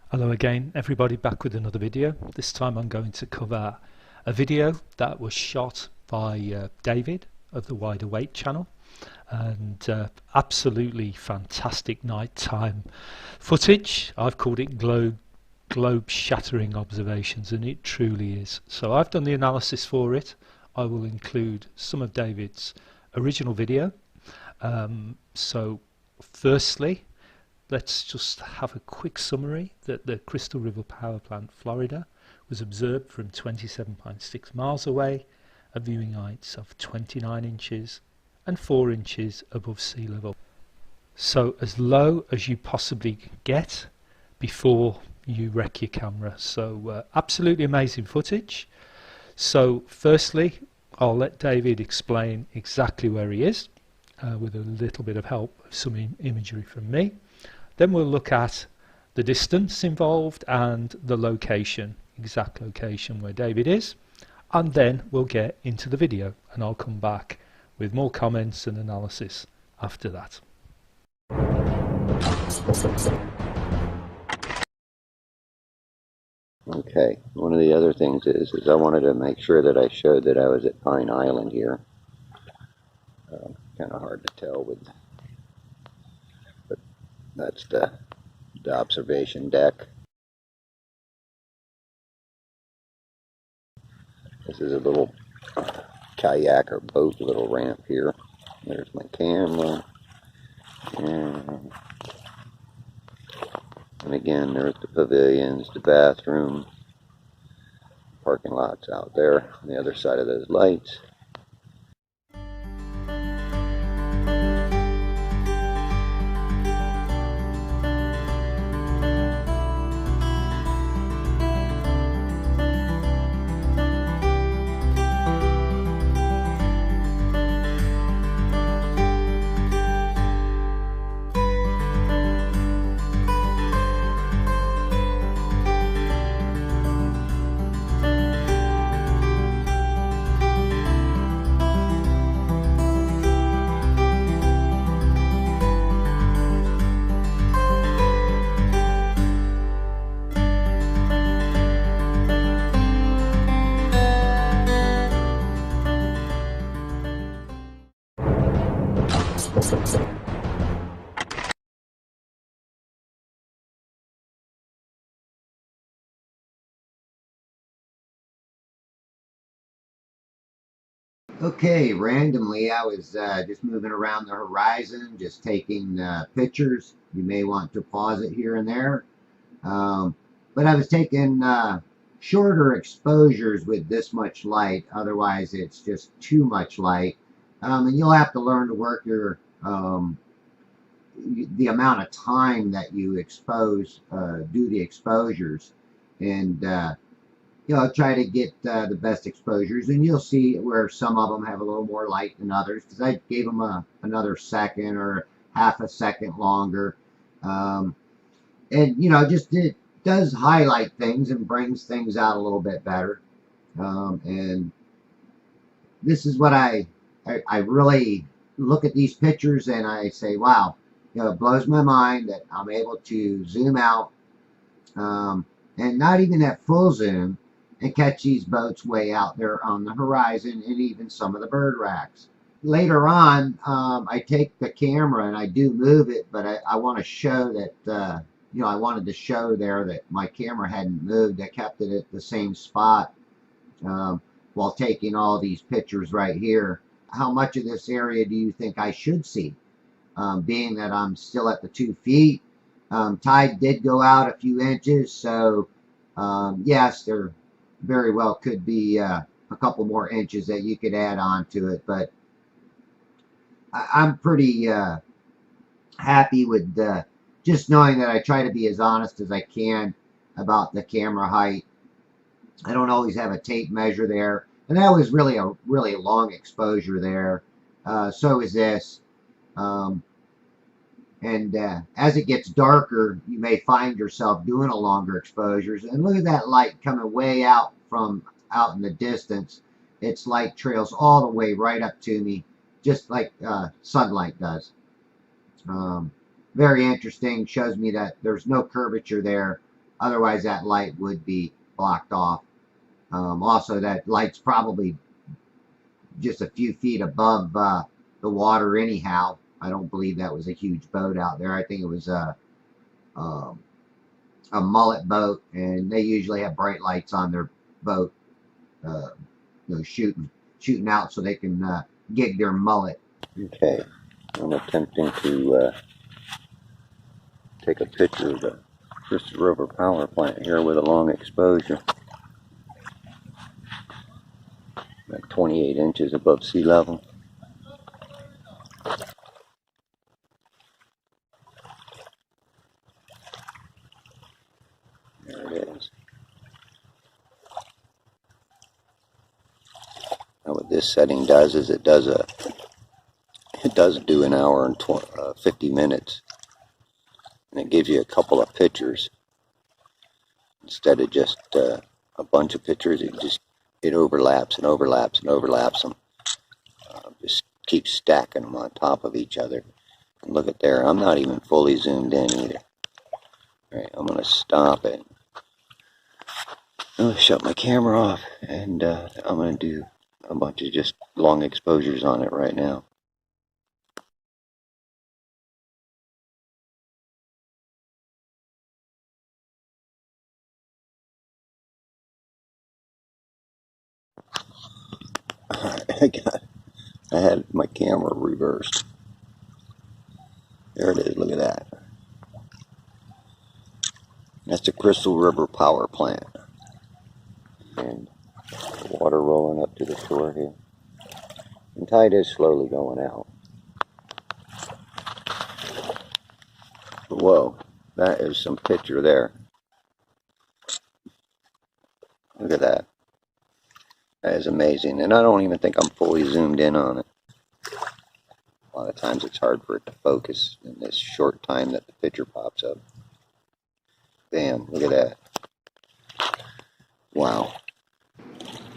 Hello again everybody, back with another video. This time I'm going to cover a video that was shot by David of the Wide Awake channel, and absolutely fantastic nighttime footage. I've called it globe shattering observations, and it truly is. So I've done the analysis for it. I will include some of David's original video. So firstly, let's just have a quick summary that the Crystal River Power Plant, Florida, was observed from 27.6 miles away at viewing heights of 29 inches and 4 inches above sea level. So as low as you possibly can get before you wreck your camera. So absolutely amazing footage. So firstly, I'll let David explain exactly where he is with a little bit of help of some imagery from me. Then we'll look at the distance involved and the location, exact location where David is, and then we'll get into the video, and I'll come back with more comments and analysis after that. Okay, one of the other things is I wanted to make sure that I showed that I was at Pine Island here. Kind of hard to tell but that's the observation deck. This is a little kayak or boat little ramp here. There's my camera. And again, there's the pavilions, the bathroom, parking lots out there on the other side of those lights. Okay, randomly I was just moving around the horizon, just taking pictures. You may want to pause it here and there. But I was taking shorter exposures with this much light, otherwise it's just too much light. And you'll have to learn to work your the amount of time that you expose, do the exposures, and try to get the best exposures, and you'll see where some of them have a little more light than others, because I gave them another second or half a second longer. And just it does highlight things and brings things out a little bit better. And this is what I really look at these pictures and I say, wow, it blows my mind that I'm able to zoom out, and not even at full zoom, and catch these boats way out there on the horizon, and even some of the bird racks. Later on, I take the camera and I do move it, but I want to show that, I wanted to show there that my camera hadn't moved. I kept it at the same spot while taking all these pictures right here. How much of this area do you think I should see? Being that I'm still at the 2 feet. Tide did go out a few inches, so yes, there very well could be a couple more inches that you could add on to it, but I'm pretty happy with just knowing that I try to be as honest as I can about the camera height. I don't always have a tape measure there, and that was really a really long exposure there. So is this. And as it gets darker, you may find yourself doing a longer exposures. And look at that light coming way out from out in the distance. Its light trails all the way right up to me, just like sunlight does. Very interesting. Shows me that there's no curvature there Otherwise, that light would be blocked off. Also, that light's probably just a few feet above the water anyhow. I don't believe that was a huge boat out there. I think it was um, a mullet boat, and they usually have bright lights on their boat, uh, shooting out so they can gig their mullet. Okay, I'm attempting to take a picture of the Crystal River Power Plant here with a long exposure, about 28 inches above sea level. There it is. Now what this setting does is it does do an hour and 50 minutes, and it gives you a couple of pictures instead of just a bunch of pictures. It overlaps and overlaps and overlaps them. Just keeps stacking them on top of each other. And look at there, I'm not even fully zoomed in either. All right, I'm going to stop it. I'm going to shut my camera off, and I'm going to do a bunch of just long exposures on it right now. I had my camera reversed. There it is, look at that. That's the Crystal River Power Plant. And the water rolling up to the shore here. And tide is slowly going out. Whoa, that is some picture there. Look at that. That is amazing. And I don't even think I'm fully zoomed in on it. A lot of times it's hard for it to focus in this short time that the picture pops up. Bam, look at that. Wow.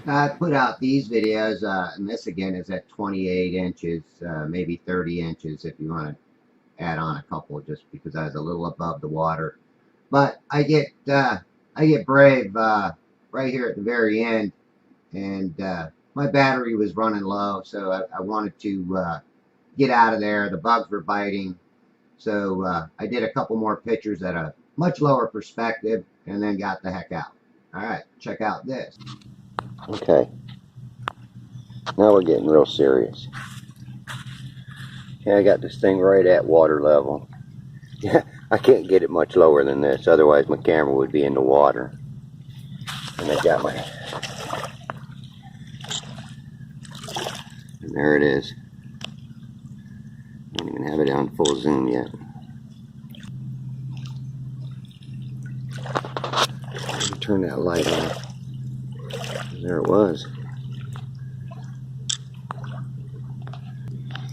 I put out these videos, and this again is at 28 inches, maybe 30 inches if you want to add on a couple, just because I was a little above the water. But I get brave right here at the very end, and my battery was running low, so I wanted to get out of there. The bugs were biting, so I did a couple more pictures at a much lower perspective, and then got the heck out. All right, check out this. Okay. Now we're getting real serious. Okay, I got this thing right at water level. Yeah, I can't get it much lower than this, otherwise my camera would be in the water. And I got my... And there it is. I don't even have it on full zoom yet. Let me turn that light off. There it was.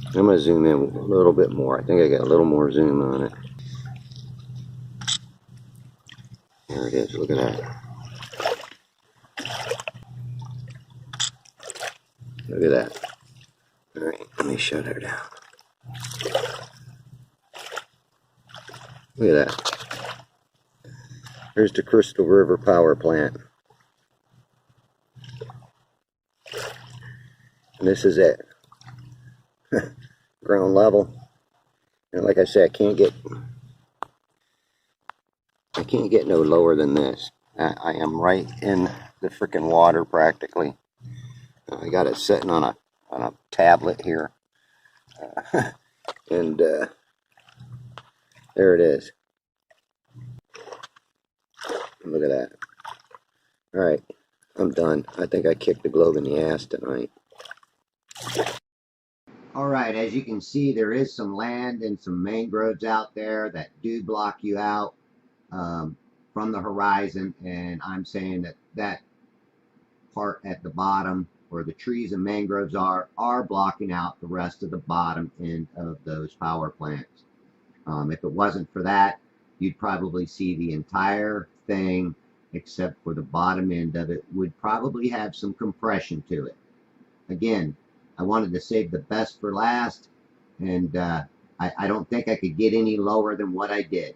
I'm going to zoom in a little bit more. I think I got a little more zoom on it. There it is. Look at that. Look at that. All right, let me shut her down. Look at that. There's the Crystal River Power Plant. And this is it. Ground level. And like I said, I can't get no lower than this. I am right in the freaking water practically. I got it sitting on a tablet here. And there it is. Look at that. All right, I'm done. I think I kicked the globe in the ass tonight. All right, as you can see, there is some land and some mangroves out there that do block you out from the horizon, and I'm saying that part at the bottom where the trees and mangroves are blocking out the rest of the bottom end of those power plants. If it wasn't for that, you'd probably see the entire thing, except for the bottom end of it, would probably have some compression to it. Again, I wanted to save the best for last, and I don't think I could get any lower than what I did.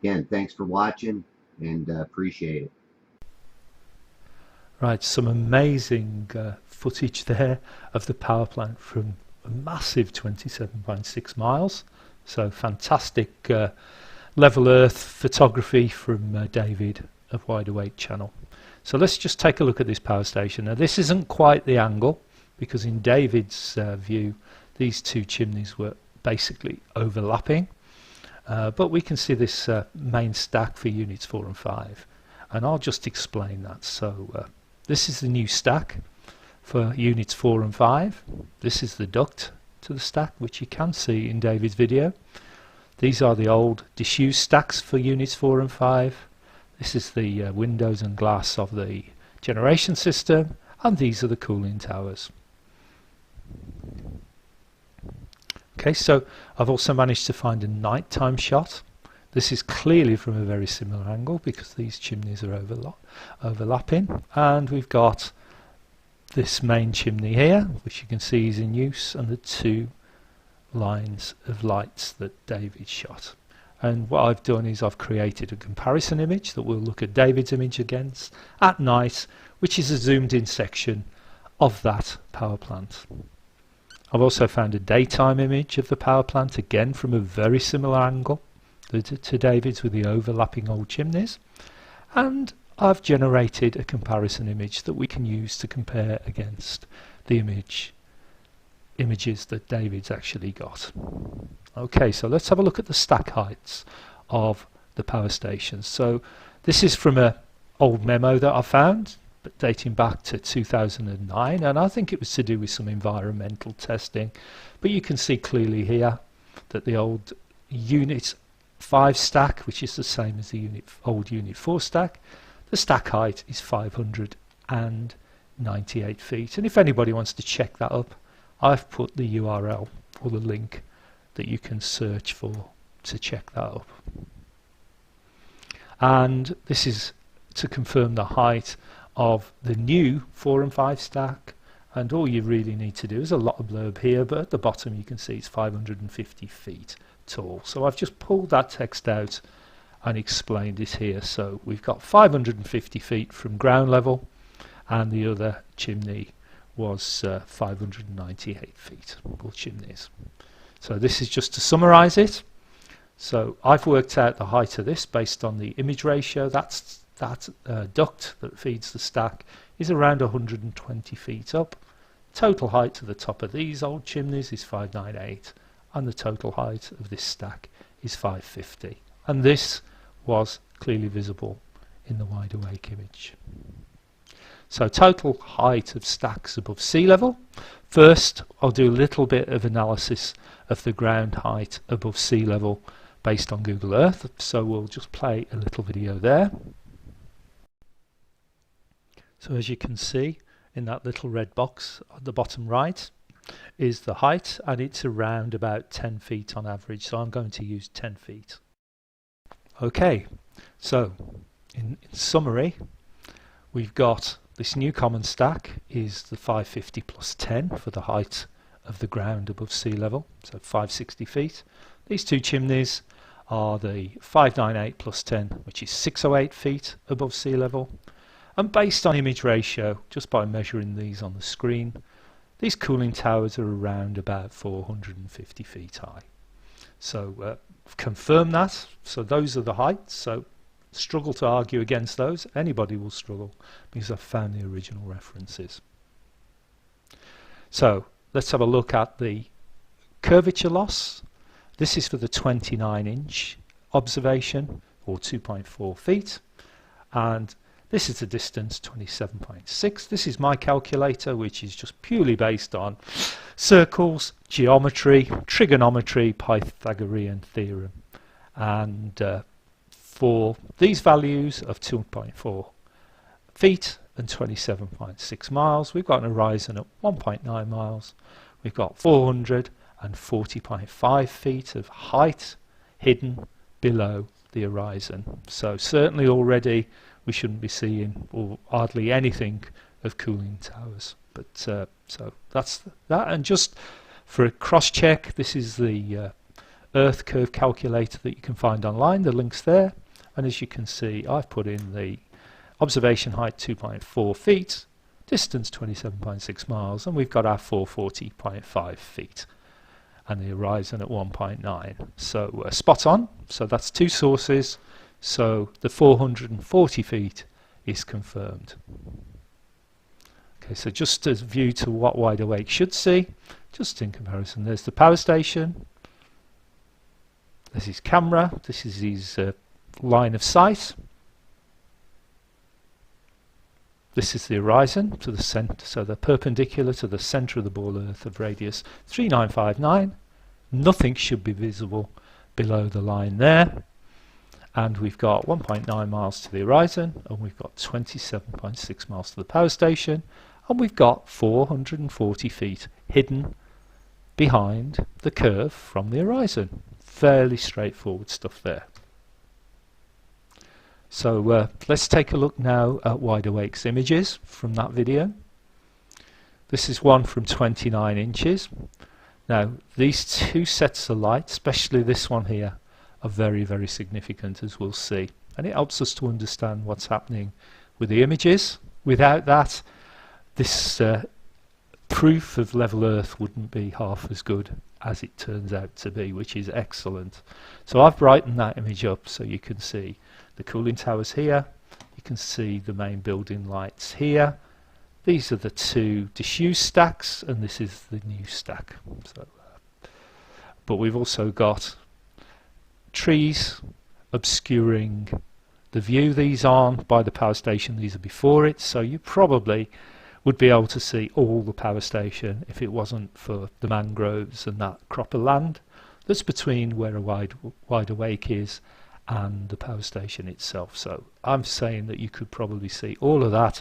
Again, thanks for watching. and appreciate it. Right, some amazing footage there of the power plant from a massive 27.6 miles. So fantastic level Earth photography from David of Wide Awake channel. So let's just take a look at this power station. Now this isn't quite the angle, because in David's view these two chimneys were basically overlapping, but we can see this main stack for units 4 and 5, and I'll just explain that. So this is the new stack for units 4 and 5. This is the duct to the stack, which you can see in David's video. These are the old disused stacks for units 4 and 5. This is the windows and glass of the generation system, and these are the cooling towers. Okay, so I've also managed to find a nighttime shot. This is clearly from a very similar angle because these chimneys are overlapping, and we've got this main chimney here, which you can see is in use, and the two lines of lights that David shot. And what I've done is I've created a comparison image that we'll look at David's image against at night, which is a zoomed in section of that power plant. I've also found a daytime image of the power plant, again from a very similar angle to David's, with the overlapping old chimneys, and I've generated a comparison image that we can use to compare against the images that David's actually got. Okay, so let's have a look at the stack heights of the power stations. So this is from an old memo that I found, but dating back to 2009, and I think it was to do with some environmental testing, but you can see clearly here that the old unit 5 stack, which is the same as the old unit 4 stack, the stack height is 598 feet, and if anybody wants to check that up, I've put the URL or the link that you can search for to check that up. And this is to confirm the height of the new 4 and 5 stack, and all you really need to do is a lot of blurb here, but at the bottom you can see it's 550 feet tall. So I've just pulled that text out and explained it here. So we've got 550 feet from ground level, and the other chimney was 598 feet, both chimneys. So this is just to summarize it. So I've worked out the height of this based on the image ratio. That duct that feeds the stack is around 120 feet up. Total height to the top of these old chimneys is 598, and the total height of this stack is 550. And this was clearly visible in the Wide Awake image. So total height of stacks above sea level. First, I'll do a little bit of analysis of the ground height above sea level based on Google Earth. So we'll just play a little video there. So as you can see in that little red box at the bottom right is the height, and it's around about 10 feet on average. So I'm going to use 10 feet. Okay, so in summary, we've got this new common stack is the 550 plus 10 for the height of the ground above sea level, so 560 feet. These two chimneys are the 598 plus 10, which is 608 feet above sea level. And based on image ratio, just by measuring these on the screen, these cooling towers are around about 450 feet high. So confirm that. So those are the heights. So struggle to argue against those. Anybody will struggle because I've found the original references. So let's have a look at the curvature loss. This is for the 29-inch observation, or 2.4 feet, and this is the distance, 27.6. This is my calculator, which is just purely based on circles, geometry, trigonometry, Pythagorean theorem, and for these values of 2.4 feet and 27.6 miles, we've got an horizon at 1.9 miles. We've got 440.5 feet of height hidden below the horizon. So certainly already we shouldn't be seeing or hardly anything of cooling towers. But so that's that. And just for a cross check, this is the Earth curve calculator that you can find online. The link's there. And as you can see, I've put in the observation height 2.4 feet, distance 27.6 miles, and we've got our 440.5 feet and the horizon at 1.9. So spot on. So that's two sources. So the 440 feet is confirmed. Okay, so just a view to what Wide Awake should see, just in comparison. There's the power station. There's his camera. This is his line of sight. This is the horizon to the centre, so they're perpendicular to the centre of the ball Earth of radius 3959. Nothing should be visible below the line there. And we've got 1.9 miles to the horizon, and we've got 27.6 miles to the power station, and we've got 440 feet hidden behind the curve from the horizon. Fairly straightforward stuff there. So let's take a look now at Wide Awake's images from that video. This is one from 29 inches. Now these two sets of light, especially this one here, are very, very significant, as we'll see. And it helps us to understand what's happening with the images. Without that, this proof of level Earth wouldn't be half as good as it turns out to be, which is excellent. So I've brightened that image up so you can see the cooling towers here. You can see the main building lights here. These are the two disused stacks, and this is the new stack. So, but we've also got trees obscuring the view. These aren't by the power station, these are before it, so you probably would be able to see all the power station if it wasn't for the mangroves and that crop of land that's between where a Wide Awake is and the power station itself. So I'm saying that you could probably see all of that,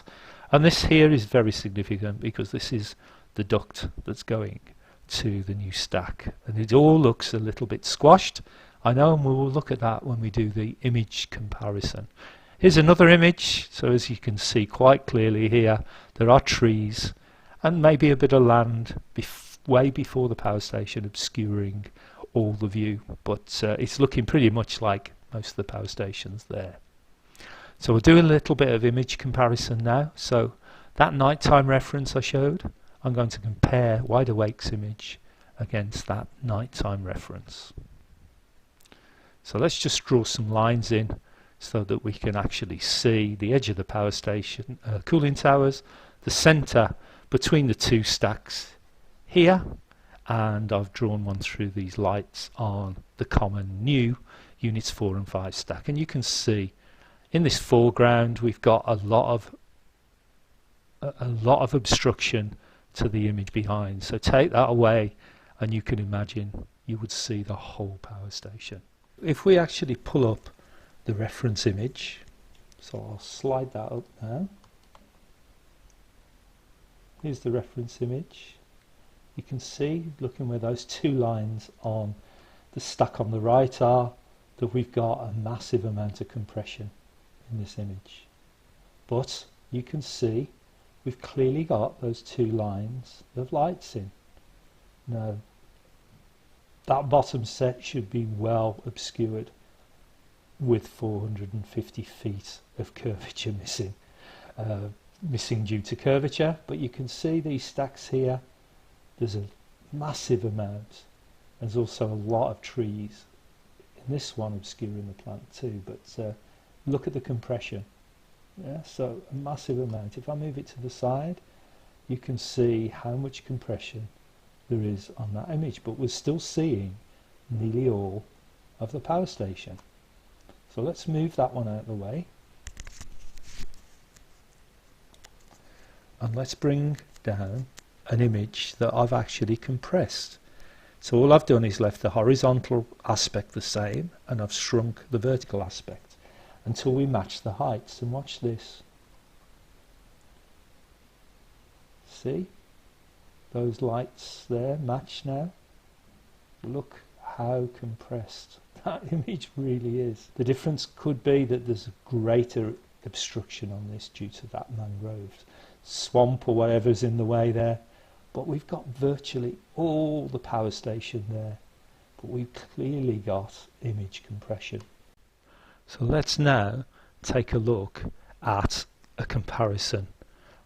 and this here is very significant because this is the duct that's going to the new stack, and it all looks a little bit squashed, I know, and we will look at that when we do the image comparison. Here's another image. So as you can see quite clearly here, there are trees and maybe a bit of land way before the power station obscuring all the view, but it's looking pretty much like most of the power stations there. So we'll do a little bit of image comparison now. So that nighttime reference I showed, I'm going to compare Wide Awake's image against that nighttime reference. So let's just draw some lines in so that we can actually see the edge of the power station cooling towers, the centre between the two stacks here, and I've drawn one through these lights on the common new units 4 and 5 stack. And you can see in this foreground we've got a lot of obstruction to the image behind. So take that away and you can imagine you would see the whole power station. If we actually pull up the reference image, so I'll slide that up now. Here's the reference image. You can see, looking where those two lines on the stack on the right are, that we've got a massive amount of compression in this image. But you can see we've clearly got those two lines of lights in. Now, that bottom set should be well obscured with 450 feet of curvature missing due to curvature, but you can see these stacks here, there's a massive amount. There's also a lot of trees in this one obscuring the plant too, but look at the compression. Yeah, so a massive amount. If I move it to the side, you can see how much compression there is on that image, but we're still seeing nearly all of the power station. So let's move that one out of the way, and let's bring down an image that I've actually compressed. So all I've done is left the horizontal aspect the same, and I've shrunk the vertical aspect until we match the heights. And watch this. See? Those lights there match now. Look how compressed that image really is. The difference could be that there's a greater obstruction on this due to that mangrove swamp or whatever's in the way there. But we've got virtually all the power station there. But we've clearly got image compression. So let's now take a look at a comparison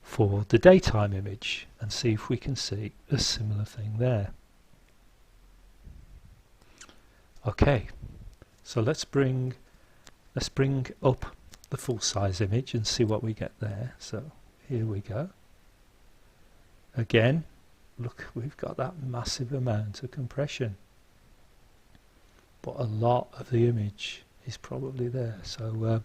for the daytime image and see if we can see a similar thing there. Okay, so let's bring up the full size image and see what we get there. So here we go. Again, look, we've got that massive amount of compression, but a lot of the image is probably there. So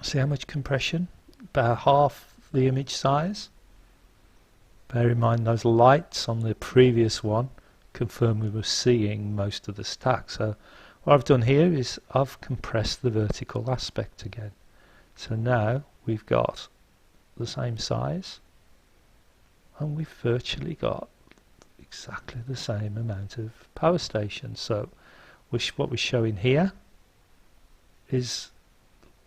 see how much compression? About half the image size. Bear in mind those lights on the previous one confirm we were seeing most of the stack. So what I've done here is I've compressed the vertical aspect again. So now we've got the same size and we've virtually got exactly the same amount of power stations. So what we're showing here is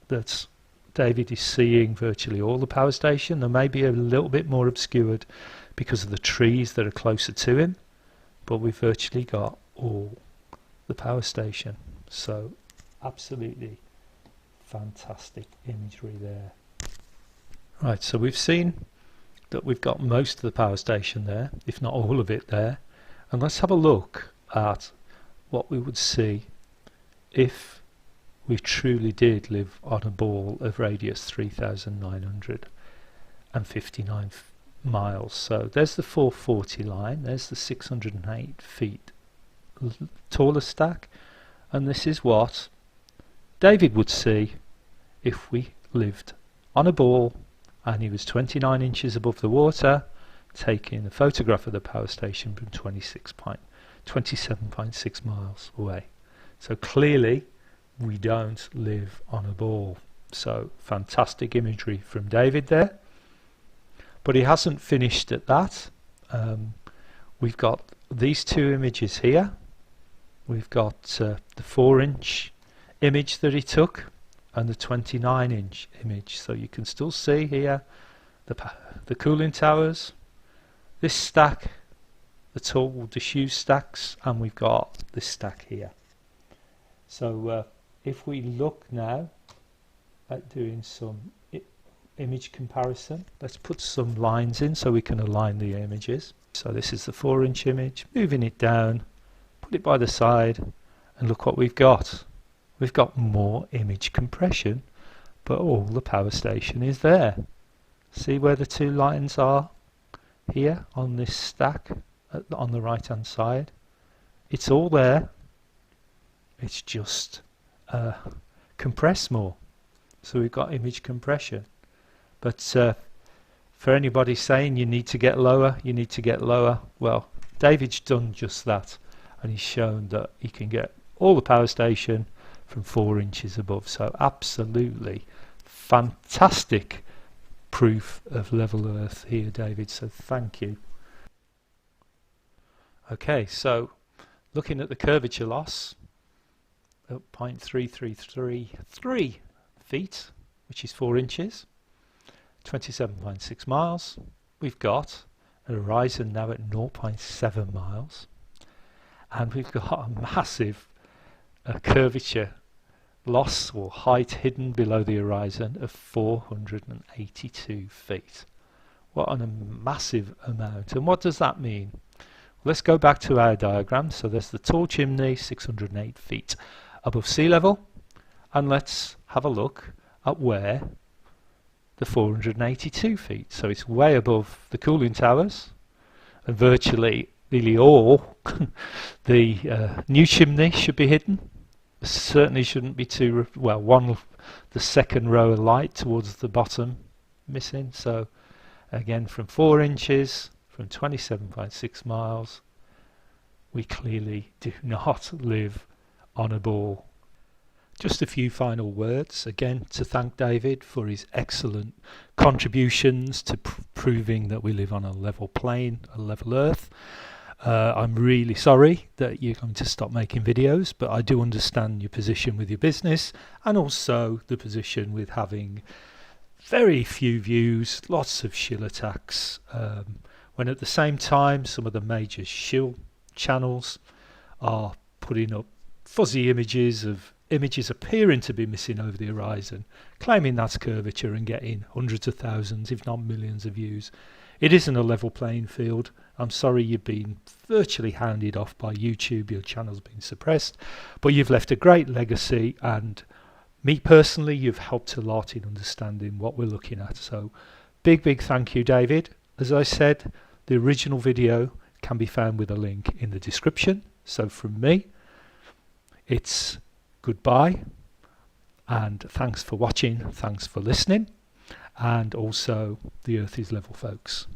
that David is seeing virtually all the power station. They may be a little bit more obscured because of the trees that are closer to him, but we've virtually got all the power station. So absolutely fantastic imagery there. Right, so we've seen that we've got most of the power station there, if not all of it there. And let's have a look at what we would see if we truly did live on a ball of radius 3,959 miles. So there's the 440 line, there's the 608 feet taller stack, and this is what David would see if we lived on a ball and he was 29 inches above the water taking a photograph of the power station from 27.6 miles away. So clearly we don't live on a ball. So fantastic imagery from David there, but he hasn't finished at that. We've got these two images here. We've got the 4-inch image that he took and the 29-inch image. So you can still see here the cooling towers, this stack, the tall diffuse stacks, and we've got this stack here. So if we look now at doing some image comparison, let's put some lines in so we can align the images. So this is the 4-inch image, moving it down, put it by the side, and look what we've got. We've got more image compression, but all the power station is there. See where the two lines are here on this stack on the right hand side? It's all there. It's just compressed more. So we've got image compression. But for anybody saying you need to get lower, well, David's done just that, and he's shown that he can get all the power station from 4 inches above. So absolutely fantastic proof of level Earth here, David, so thank you. Okay, so looking at the curvature loss at 0.3333 feet, which is 4 inches, 27.6 miles. We've got a horizon now at 0.7 miles, and we've got a massive curvature loss or height hidden below the horizon of 482 feet. What a massive amount. And what does that mean? Let's go back to our diagram. So there's the tall chimney, 608 feet above sea level, and let's have a look at where the 482 feet. So it's way above the cooling towers, and virtually nearly all the new chimney should be hidden. Certainly shouldn't be too well. The second row of light towards the bottom missing. So again, from 4 inches, from 27.6 miles, we clearly do not live on a ball. Just a few final words again to thank David for his excellent contributions to proving that we live on a level plane, a level Earth. I'm really sorry that you're going to stop making videos, but I do understand your position with your business, and also the position with having very few views, lots of shill attacks, when at the same time some of the major shill channels are putting up fuzzy images of images appearing to be missing over the horizon, claiming that's curvature and getting hundreds of thousands, if not millions of views. It isn't a level playing field. I'm sorry you've been virtually hounded off by YouTube, your channel's been suppressed, but you've left a great legacy, and me personally, you've helped a lot in understanding what we're looking at. So big thank you, David. As I said, the original video can be found with a link in the description. So from me, it's goodbye, and thanks for watching, thanks for listening, and also the Earth is level, folks.